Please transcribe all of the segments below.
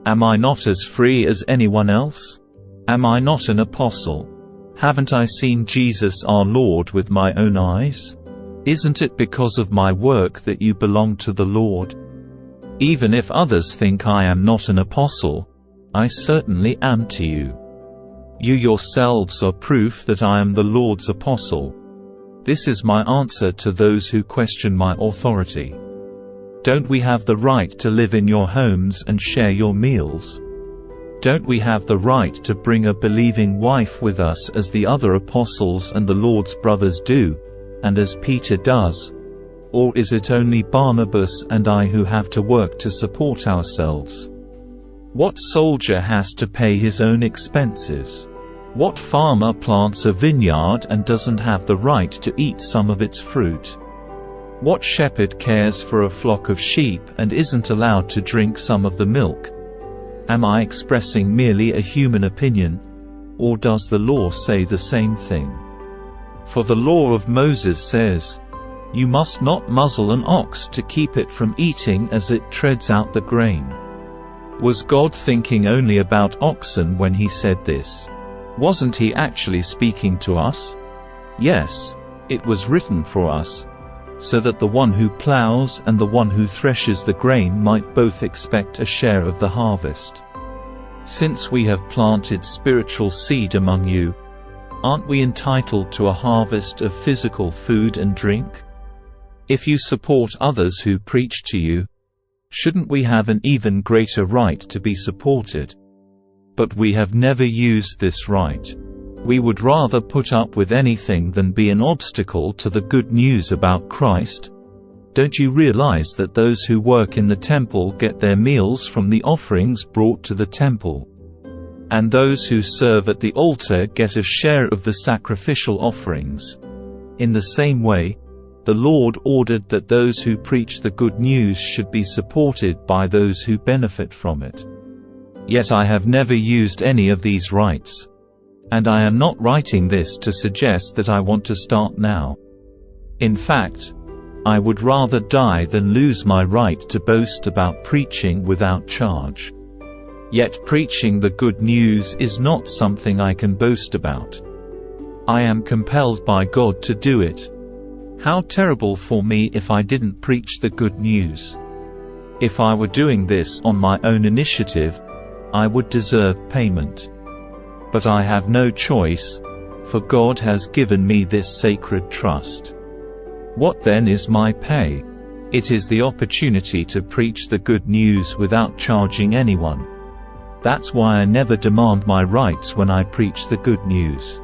Am I not as free as anyone else? Am I not an apostle? Haven't I seen Jesus our Lord with my own eyes? Isn't it because of my work that you belong to the Lord? Even if others think I am not an apostle, I certainly am to you. You yourselves are proof that I am the Lord's apostle. This is my answer to those who question my authority. Don't we have the right to live in your homes and share your meals? Don't we have the right to bring a believing wife with us as the other apostles and the Lord's brothers do, and as Peter does? Or is it only Barnabas and I who have to work to support ourselves? What soldier has to pay his own expenses? What farmer plants a vineyard and doesn't have the right to eat some of its fruit? What shepherd cares for a flock of sheep and isn't allowed to drink some of the milk? Am I expressing merely a human opinion? Or does the law say the same thing? For the law of Moses says, "You must not muzzle an ox to keep it from eating as it treads out the grain." Was God thinking only about oxen when he said this? Wasn't he actually speaking to us? Yes, it was written for us, so that the one who plows and the one who threshes the grain might both expect a share of the harvest. Since we have planted spiritual seed among you, aren't we entitled to a harvest of physical food and drink? If you support others who preach to you, shouldn't we have an even greater right to be supported? But we have never used this right. We would rather put up with anything than be an obstacle to the good news about Christ. Don't you realize that those who work in the temple get their meals from the offerings brought to the temple? And those who serve at the altar get a share of the sacrificial offerings. In the same way, the Lord ordered that those who preach the good news should be supported by those who benefit from it. Yet I have never used any of these rights. And I am not writing this to suggest that I want to start now. In fact, I would rather die than lose my right to boast about preaching without charge. Yet preaching the good news is not something I can boast about. I am compelled by God to do it. How terrible for me if I didn't preach the good news. If I were doing this on my own initiative, I would deserve payment. But I have no choice, for God has given me this sacred trust. What then is my pay? It is the opportunity to preach the good news without charging anyone. That's why I never demand my rights when I preach the good news.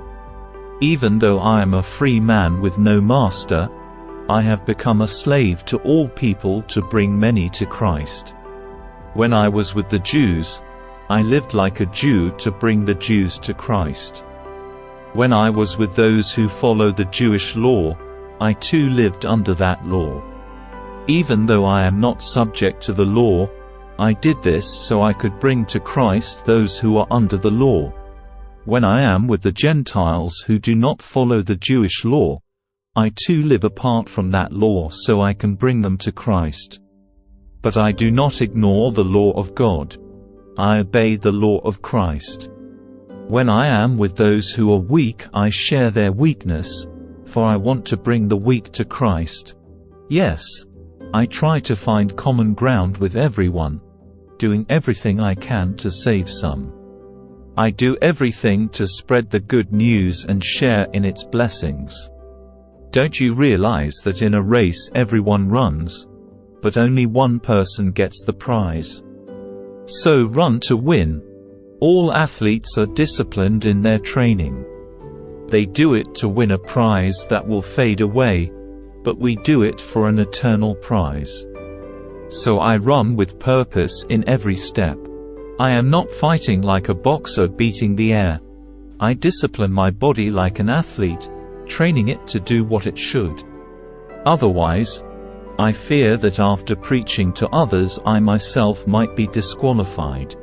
Even though I am a free man with no master, I have become a slave to all people to bring many to Christ. When I was with the Jews, I lived like a Jew to bring the Jews to Christ. When I was with those who follow the Jewish law, I too lived under that law. Even though I am not subject to the law, I did this so I could bring to Christ those who are under the law. When I am with the Gentiles who do not follow the Jewish law, I too live apart from that law so I can bring them to Christ. But I do not ignore the law of God. I obey the law of Christ. When I am with those who are weak, I share their weakness, for I want to bring the weak to Christ. Yes, I try to find common ground with everyone, doing everything I can to save some. I do everything to spread the good news and share in its blessings. Don't you realize that in a race everyone runs, but only one person gets the prize? So run to win. All athletes are disciplined in their training. They do it to win a prize that will fade away, but we do it for an eternal prize. So I run with purpose in every step. I am not fighting like a boxer beating the air. I discipline my body like an athlete, training it to do what it should. Otherwise, I fear that after preaching to others I myself might be disqualified.